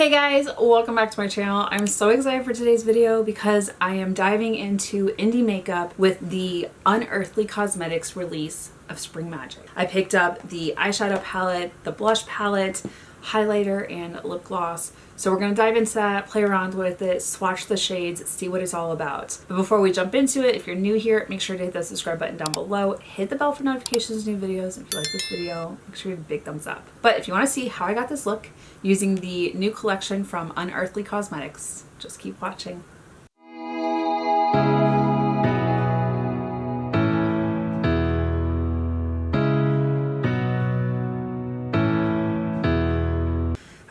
Hey guys, welcome back to my channel. I'm so excited for today's video because I am diving into indie makeup with the Unearthly Cosmetics release of Spring Magic. I picked up the eyeshadow palette, the blush palette, highlighter, and lip gloss. So we're going to dive into that, play around with it, swatch the shades, see what it's all about. But before we jump into it, if you're new here, make sure to hit that subscribe button down below, hit the bell for notifications of new videos. If you like this video, make sure to give a big thumbs up. But if you want to see how I got this look using the new collection from Unearthly Cosmetics, just keep watching.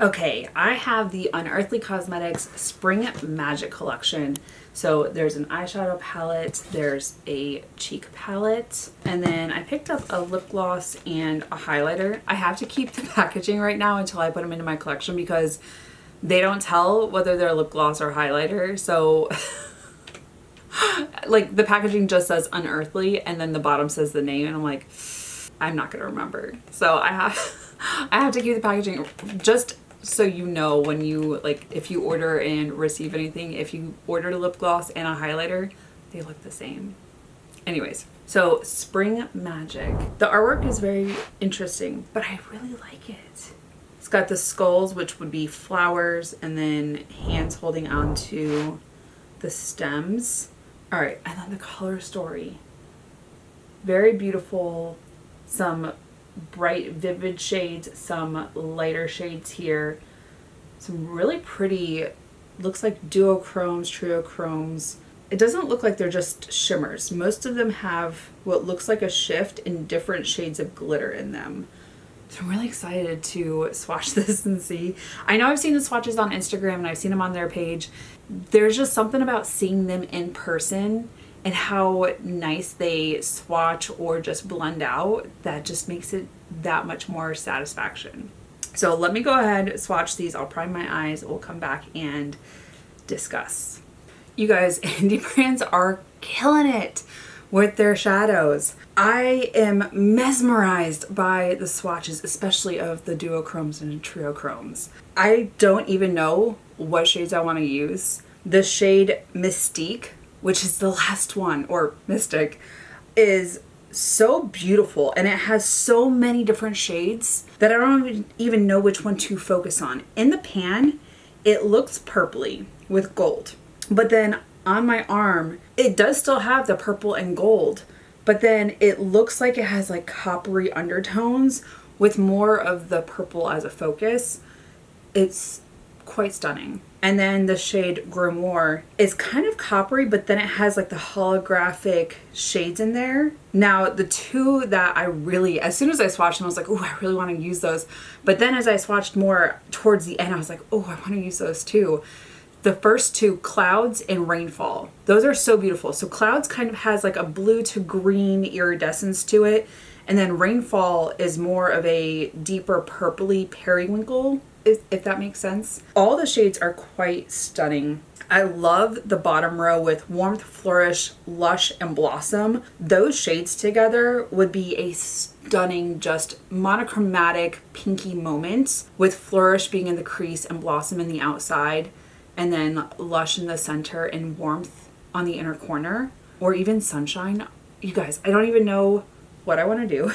Okay, I have the Unearthly Cosmetics Spring Magic collection. So there's an eyeshadow palette, there's a cheek palette, and then I picked up a lip gloss and a highlighter. I have to keep the packaging right now until I put them into my collection because they don't tell whether they're lip gloss or highlighter. So like the packaging just says Unearthly and then the bottom says the name and I'm like, I'm not gonna remember. So I have to keep the packaging just so you know when you, like, if you order and receive anything, if you ordered a lip gloss and a highlighter, they look the same. Anyways, so Spring Magic. The artwork is very interesting, but I really like it. It's got the skulls, which would be flowers, and then hands holding onto the stems. All right, and then the color story. Very beautiful. Some bright vivid shades, some lighter shades here, some really pretty, looks like duochromes, triochromes. It doesn't look like they're just shimmers. Most of them have what looks like a shift in different shades of glitter in them. So I'm really excited to swatch this and see. I know I've seen the swatches on Instagram and I've seen them on their page. There's just something about seeing them in person and how nice they swatch or just blend out that just makes it that much more satisfaction. So let me go ahead, swatch these. I'll prime my eyes. We'll come back and discuss. You guys, indie brands are killing it with their shadows. I am mesmerized by the swatches, especially of the duochromes and triochromes. I don't even know what shades I want to use. The shade Mystique, which is the last one, or Mystic, is so beautiful and it has so many different shades that I don't even know which one to focus on. In the pan, it looks purpley with gold, but then on my arm, it does still have the purple and gold, but then it looks like it has like coppery undertones with more of the purple as a focus. It's quite stunning. And then the shade Grimoire is kind of coppery, but then it has like the holographic shades in there. Now, the two that I really, as soon as I swatched them, I was like, oh, I really want to use those. But then as I swatched more towards the end, I was like, oh, I want to use those too. The first two, Clouds and Rainfall. Those are so beautiful. So Clouds kind of has like a blue to green iridescence to it. And then Rainfall is more of a deeper purpley periwinkle, if that makes sense. All the shades are quite stunning. I love the bottom row with Warmth, Flourish, Lush, and Blossom. Those shades together would be a stunning, just monochromatic pinky moment, with Flourish being in the crease and Blossom in the outside, and then Lush in the center and Warmth on the inner corner, or even Sunshine. You guys, I don't even know what I want to do.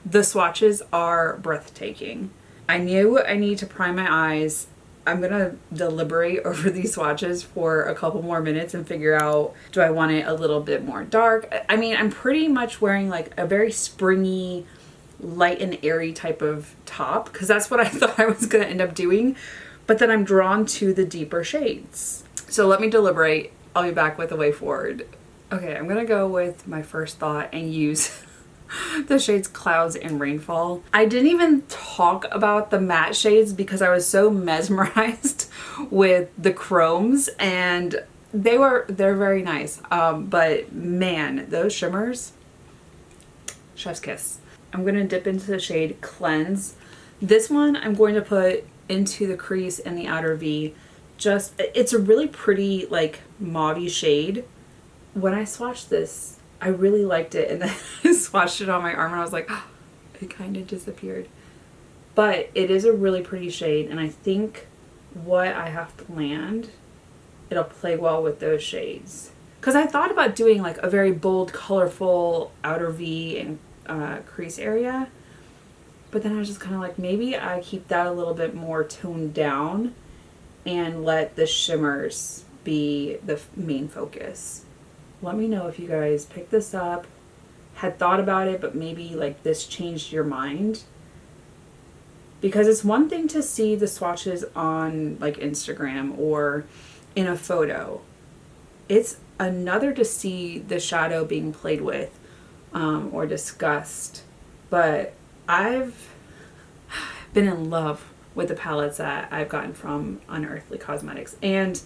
The swatches are breathtaking. I knew I need to prime my eyes. I'm gonna deliberate over these swatches for a couple more minutes and figure out, do I want it a little bit more dark? I mean, I'm pretty much wearing like a very springy, light and airy type of top because that's what I thought I was gonna end up doing. But then I'm drawn to the deeper shades. So let me deliberate. I'll be back with a way forward. Okay, I'm gonna go with my first thought and use the shades Clouds and Rainfall. I didn't even talk about the matte shades because I was so mesmerized with the chromes, and they're very nice. But man, those shimmers, chef's kiss. I'm gonna dip into the shade Cleanse. This one I'm going to put into the crease and the outer V. Just, it's a really pretty like mauvey shade. When I swatched this, I really liked it, and then I swatched it on my arm and I was like, oh, it kind of disappeared. But it is a really pretty shade, and I think what I have planned, it'll play well with those shades. Because I thought about doing like a very bold, colorful outer V and crease area. But then I was just kind of like, maybe I keep that a little bit more toned down and let the shimmers be the main focus. Let me know if you guys picked this up, had thought about it, but maybe like this changed your mind. Because it's one thing to see the swatches on like Instagram or in a photo. It's another to see the shadow being played with or discussed. But I've been in love with the palettes that I've gotten from Unearthly Cosmetics. And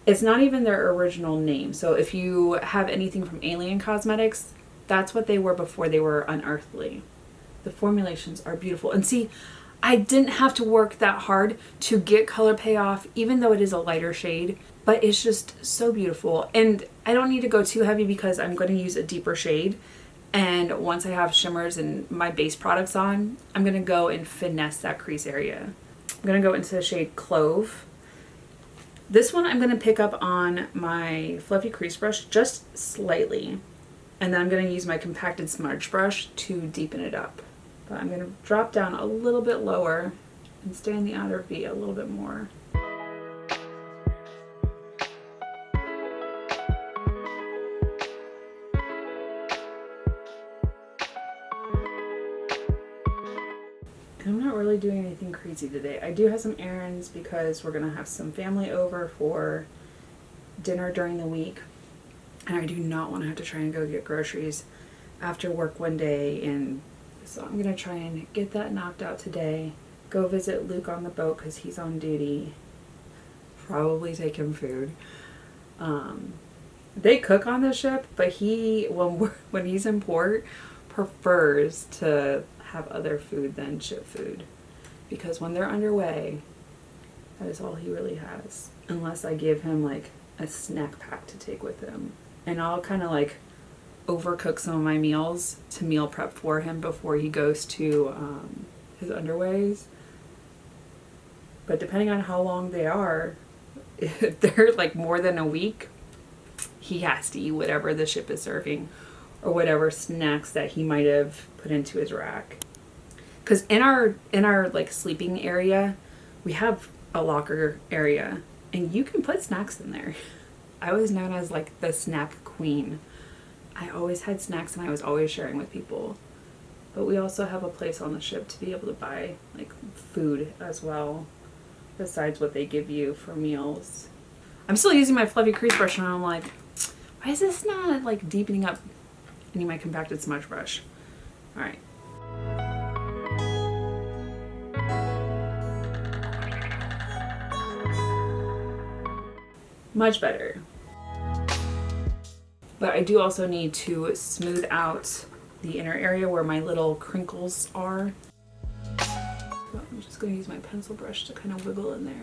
it's not even their original name. So if you have anything from Alien Cosmetics, that's what they were before they were Unearthly. The formulations are beautiful. And see, I didn't have to work that hard to get color payoff, even though it is a lighter shade, but it's just so beautiful. And I don't need to go too heavy because I'm going to use a deeper shade. And once I have shimmers and my base products on, I'm going to go and finesse that crease area. I'm going to go into the shade Clove. This one I'm going to pick up on my fluffy crease brush just slightly. And then I'm going to use my compacted smudge brush to deepen it up. But I'm going to drop down a little bit lower and stay in the outer V a little bit more. I'm not really doing anything crazy today. I do have some errands because we're going to have some family over for dinner during the week. And I do not want to have to try and go get groceries after work one day. And so I'm going to try and get that knocked out today. Go visit Luke on the boat because he's on duty. Probably take him food. They cook on the ship, but he, when he's in port, prefers to have other food than ship food. Because when they're underway, that is all he really has. Unless I give him like a snack pack to take with him. And I'll kind of like overcook some of my meals to meal prep for him before he goes to his underways. But depending on how long they are, if they're like more than a week, he has to eat whatever the ship is serving or whatever snacks that he might have put into his rack. Because in our like sleeping area, we have a locker area and you can put snacks in there. I was known as like the snack queen. I always had snacks and I was always sharing with people. But we also have a place on the ship to be able to buy like food as well, besides what they give you for meals. I'm still using my fluffy crease brush and I'm like, why is this not like deepening up? I need my compacted smudge brush. All right. Much better. But I do also need to smooth out the inner area where my little crinkles are. So I'm just going to use my pencil brush to kind of wiggle in there.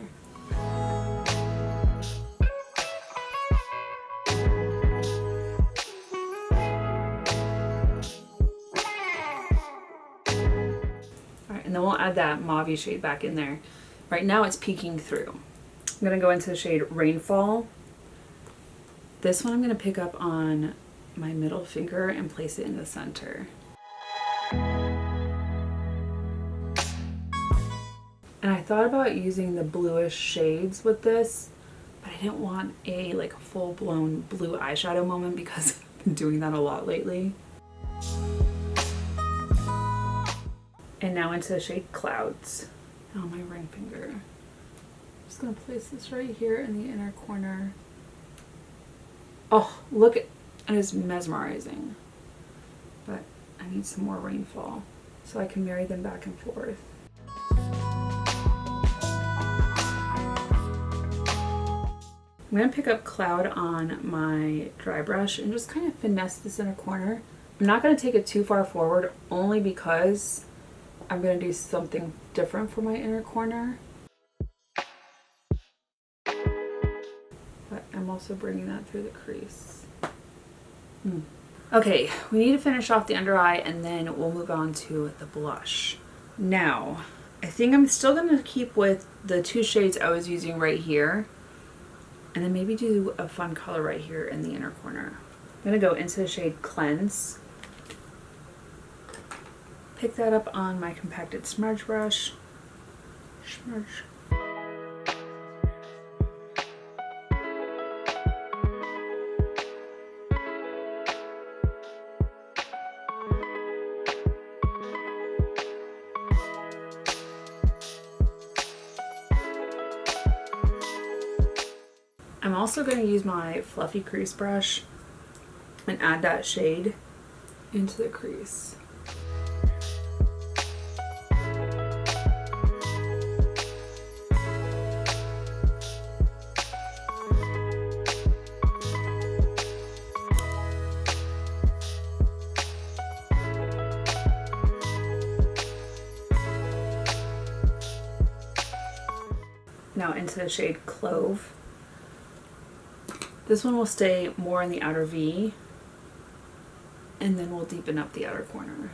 Alright, and then we'll add that mauve shade back in there. Right now it's peeking through. I'm going to go into the shade Rainfall. This one I'm going to pick up on my middle finger and place it in the center. And I thought about using the bluish shades with this, but I didn't want a like full-blown blue eyeshadow moment because I've been doing that a lot lately. And now into the shade Clouds on my ring finger. I'm just going to place this right here in the inner corner. Oh, look at it. Is mesmerizing. But I need some more Rainfall so I can marry them back and forth. I'm going to pick up Cloud on my dry brush and just kind of finesse this inner corner. I'm not going to take it too far forward only because I'm going to do something different for my inner corner. But I'm also bringing that through the crease. Okay, we need to finish off the under eye and then we'll move on to the blush. Now, I think I'm still going to keep with the 2 shades I was using right here. And then maybe do a fun color right here in the inner corner. I'm going to go into the shade Cleanse. Pick that up on my compacted smudge brush. Smudge. I'm also going to use my fluffy crease brush and add that shade into the crease. Now into the shade Clove. This one will stay more in the outer V, and then we'll deepen up the outer corner.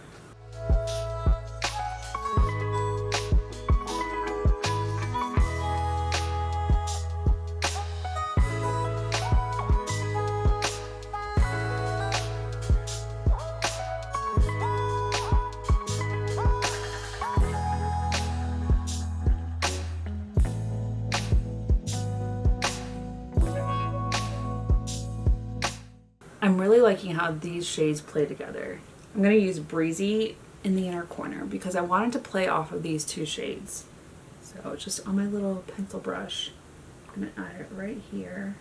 I'm really liking how these shades play together. I'm going to use Breezy in the inner corner because I wanted to play off of these 2 shades. So just on my little pencil brush, I'm going to add it right here.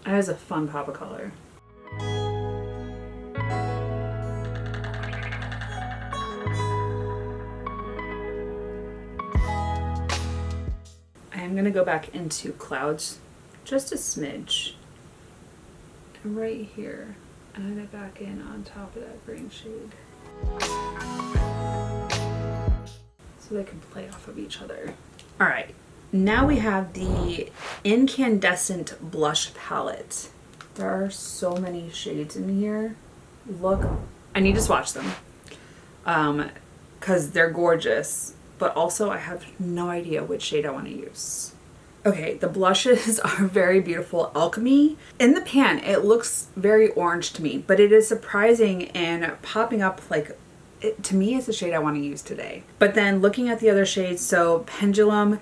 That is a fun pop of color. I'm going to go back into Clouds just a smidge. And right here, add it back in on top of that green shade. So they can play off of each other. Alright, now we have the Incandescent Blush Palette. There are so many shades in here. Look, I need to swatch them because they're gorgeous. But also I have no idea which shade I want to use. Okay, the blushes are very beautiful. Alchemy. In the pan, it looks very orange to me, but it is surprising and popping up like, to me it's the shade I want to use today. But then looking at the other shades, so Pendulum,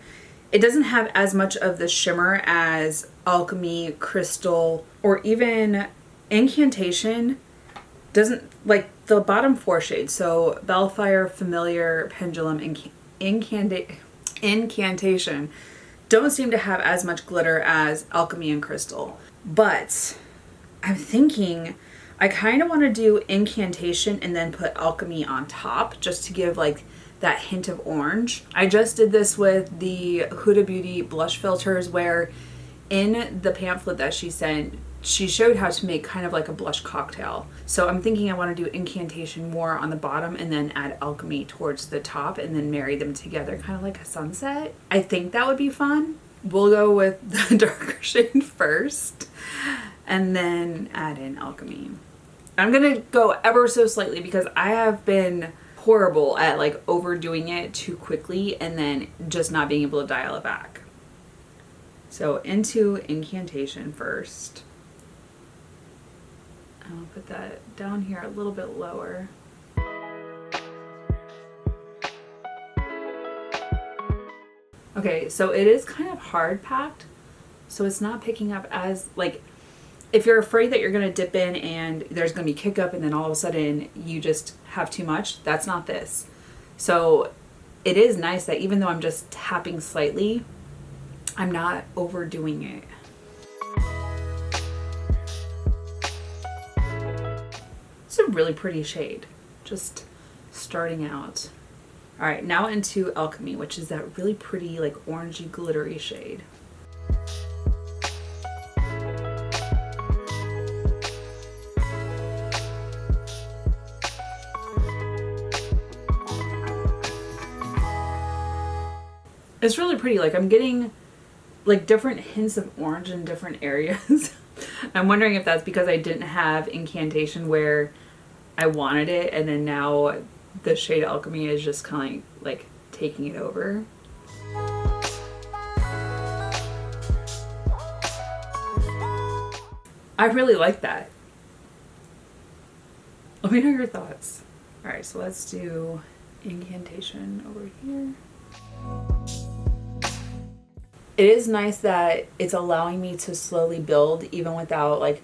it doesn't have as much of the shimmer as Alchemy, Crystal, or even Incantation. Doesn't, like the bottom 4 shades, so Bellfire, Familiar, Pendulum, Incantation don't seem to have as much glitter as Alchemy and Crystal. But I'm thinking I kind of want to do Incantation and then put Alchemy on top just to give like that hint of orange. I just did this with the Huda Beauty blush filters where in the pamphlet that she sent, she showed how to make kind of like a blush cocktail. So I'm thinking I want to do Incantation more on the bottom and then add Alchemy towards the top and then marry them together kind of like a sunset. I think that would be fun. We'll go with the darker shade first and then add in Alchemy. I'm going to go ever so slightly because I have been horrible at like overdoing it too quickly and then just not being able to dial it back. So into Incantation first. I'll put that down here a little bit lower. Okay, so it is kind of hard packed, so it's not picking up as, like, if you're afraid that you're going to dip in and there's going to be kick up and then all of a sudden you just have too much, that's not this. So it is nice that even though I'm just tapping slightly, I'm not overdoing it. It's a really pretty shade, just starting out. All right, now into Alchemy, which is that really pretty, like orangey, glittery shade. It's really pretty. Like I'm getting like different hints of orange in different areas. I'm wondering if that's because I didn't have Incantation where I wanted it, and then now the shade Alchemy is just kind of like taking it over. I really like that. Let me know your thoughts. All right, so let's do Incantation over here. It is nice that it's allowing me to slowly build even without like,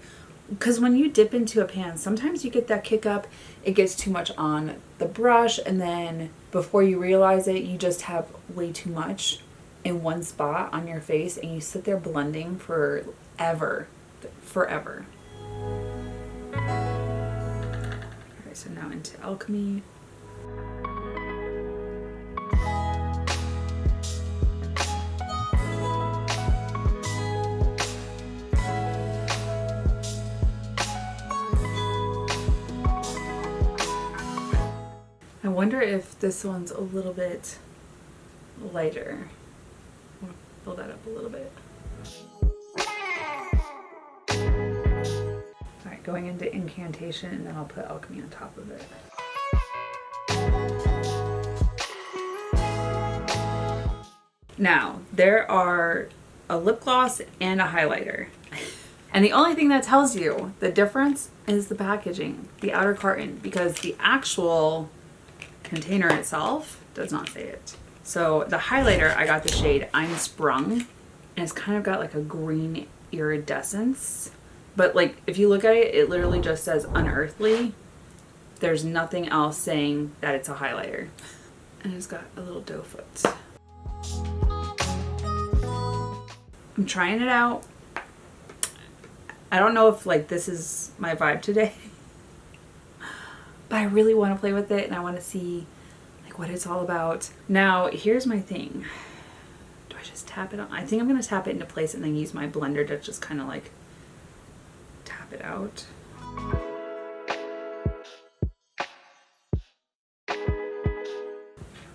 because when you dip into a pan, sometimes you get that kick up, it gets too much on the brush, and then before you realize it, you just have way too much in one spot on your face, and you sit there blending forever. Alright, so now into Alchemy. I wonder if this one's a little bit lighter. I'm gonna build that up a little bit. Alright, going into Incantation, and then I'll put Alchemy on top of it. Now, there are a lip gloss and a highlighter. And the only thing that tells you the difference is the packaging, the outer carton, because the actual container itself does not say it. So the highlighter, I got the shade I'm Sprung, and it's kind of got like a green iridescence. But like, if you look at it, it literally just says Unearthly. There's nothing else saying that it's a highlighter. And it's got a little doe foot. I'm trying it out. I don't know if like this is my vibe today, but I really want to play with it and I want to see like what it's all about. Now, here's my thing. Do I just tap it on? I think I'm going to tap it into place and then use my blender to just kind of like tap it out.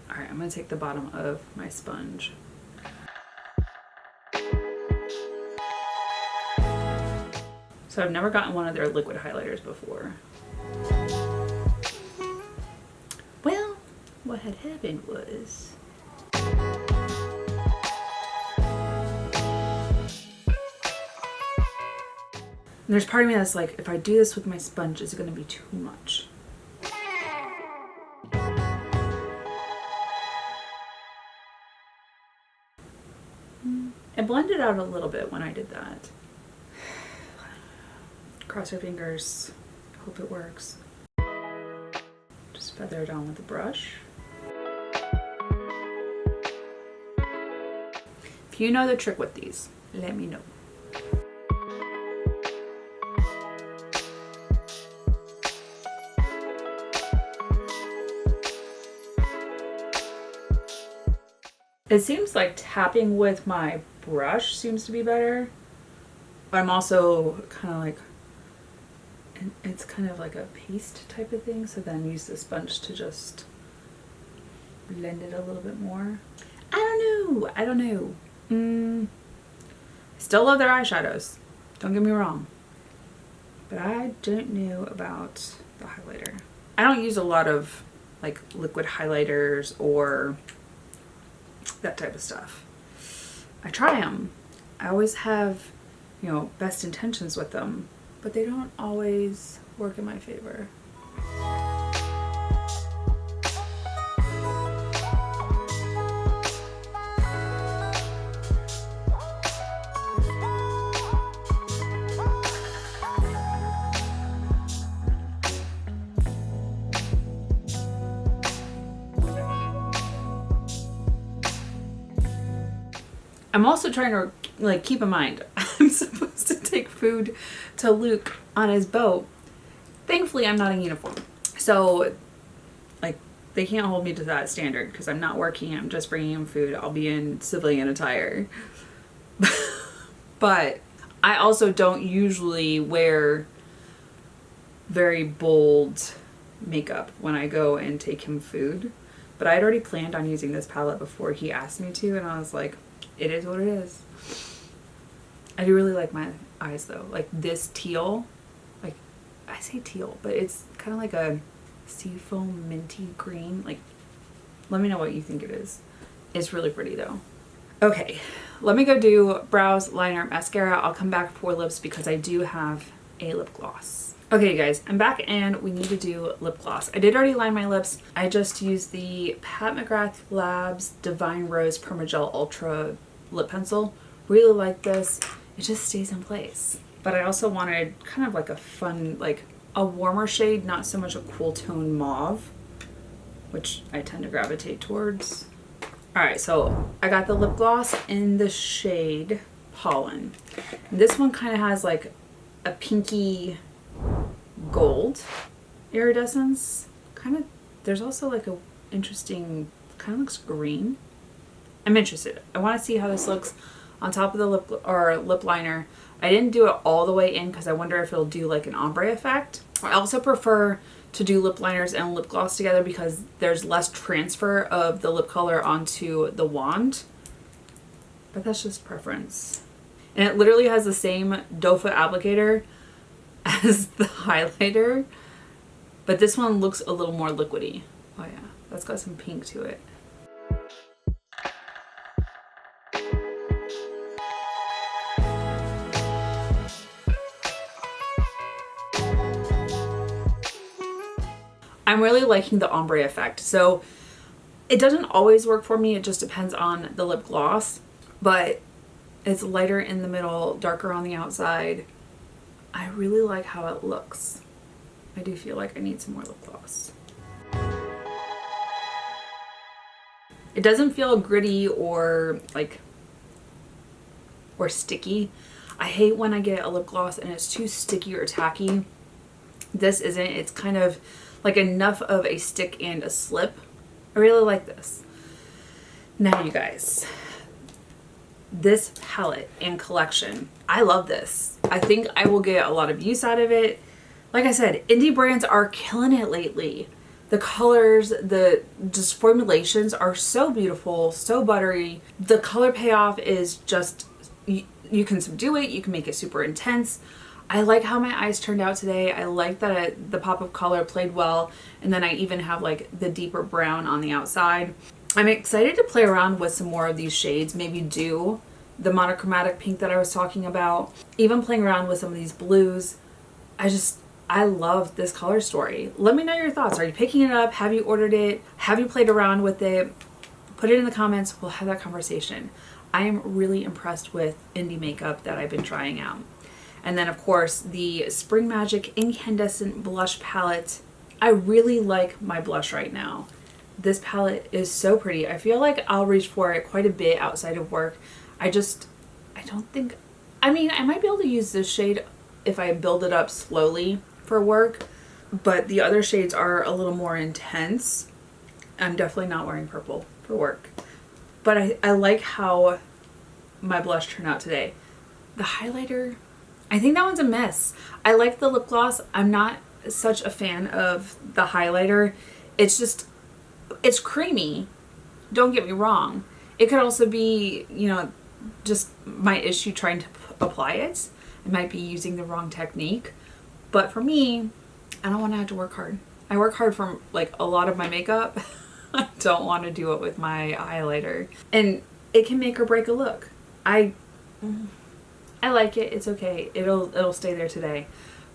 Alright, I'm going to take the bottom of my sponge. So I've never gotten one of their liquid highlighters before. Well, what had happened was there's part of me that's like, if I do this with my sponge, is it going to be too much? It blended out a little bit when I did that. Cross your fingers. Hope it works. Just feather it on with the brush. If you know the trick with these, let me know. It seems like tapping with my brush seems to be better, but I'm also kind of like, it's kind of like a paste type of thing, so then use the sponge to just blend it a little bit more. I don't know. Still love their eyeshadows, don't get me wrong, but I don't know about the highlighter. I don't use a lot of like liquid highlighters or that type of stuff. I try them. I always have, you know, best intentions with them, but they don't always work in my favor. I'm also trying to like keep in mind I'm supposed to take food to Luke on his boat. Thankfully, I'm not in uniform, so like they can't hold me to that standard because I'm not working. I'm just bringing him food. I'll be in civilian attire. But I also don't usually wear very bold makeup when I go and take him food. But I had already planned on using this palette before he asked me to, and I was like, it is what it is. I do really like my eyes though. Like this teal, like I say teal, but it's kind of like a seafoam minty green. Like, let me know what you think it is. It's really pretty though. Okay, let me go do brows, liner, mascara. I'll come back for lips because I do have a lip gloss. Okay, you guys, I'm back and we need to do lip gloss. I did already line my lips. I just used the Pat McGrath Labs Divine Rose Permagel Ultra lip pencil. Really like this. It just stays in place. But I also wanted kind of like a fun, like a warmer shade, not so much a cool tone mauve, which I tend to gravitate towards. All right, so I got the lip gloss in the shade Pollen. This one kind of has like a pinky gold iridescence. Kind of, there's also like a interesting, kind of looks green. I'm interested. I want to see how this looks on top of the lip liner. I didn't do it all the way in because I wonder if it'll do like an ombre effect. I also prefer to do lip liners and lip gloss together because there's less transfer of the lip color onto the wand. But that's just preference. And it literally has the same doe foot applicator as the highlighter, but this one looks a little more liquidy. Oh yeah, that's got some pink to it. I'm really liking the ombre effect. So it doesn't always work for me. It just depends on the lip gloss, but it's lighter in the middle, darker on the outside. I really like how it looks. I do feel like I need some more lip gloss. It doesn't feel gritty or like, or sticky. I hate when I get a lip gloss and it's too sticky or tacky. This isn't. It's kind of like enough of a stick and a slip. I really like this. Now you guys, this palette and collection, I love this. I think I will get a lot of use out of it. Like I said, indie brands are killing it lately. The colors, the just formulations are so beautiful, so buttery. The color payoff is just, you can subdue it, you can make it super intense. I like how my eyes turned out today. I like that the pop of color played well. And then I even have like the deeper brown on the outside. I'm excited to play around with some more of these shades. Maybe do the monochromatic pink that I was talking about. Even playing around with some of these blues. I love this color story. Let me know your thoughts. Are you picking it up? Have you ordered it? Have you played around with it? Put it in the comments. We'll have that conversation. I am really impressed with indie makeup that I've been trying out. And then of course the Spring Magic Incandescent Blush Palette. I really like my blush right now. This palette is so pretty. I feel like I'll reach for it quite a bit outside of work. I don't think, I mean, I might be able to use this shade if I build it up slowly for work, but the other shades are a little more intense. I'm definitely not wearing purple for work, but I like how my blush turned out today. The highlighter, I think that one's a miss. I like the lip gloss. I'm not such a fan of the highlighter. It's just, it's creamy. Don't get me wrong. It could also be, you know, just my issue trying to apply it. I might be using the wrong technique. But for me, I don't want to have to work hard. I work hard for like a lot of my makeup. I don't want to do it with my highlighter. And it can make or break a look. I like it. It's okay. It'll stay there today.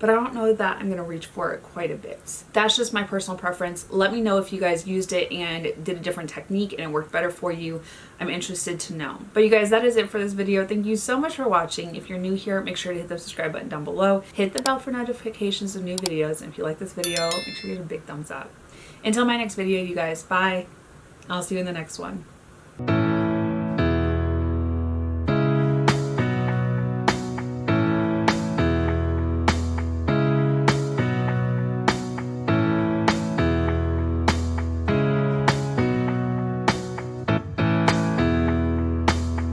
But I don't know that I'm going to reach for it quite a bit. That's just my personal preference. Let me know if you guys used it and did a different technique and it worked better for you. I'm interested to know. But you guys, that is it for this video. Thank you so much for watching. If you're new here, make sure to hit the subscribe button down below. Hit the bell for notifications of new videos. And if you like this video, make sure you give it a big thumbs up. Until my next video, you guys, bye. I'll see you in the next one.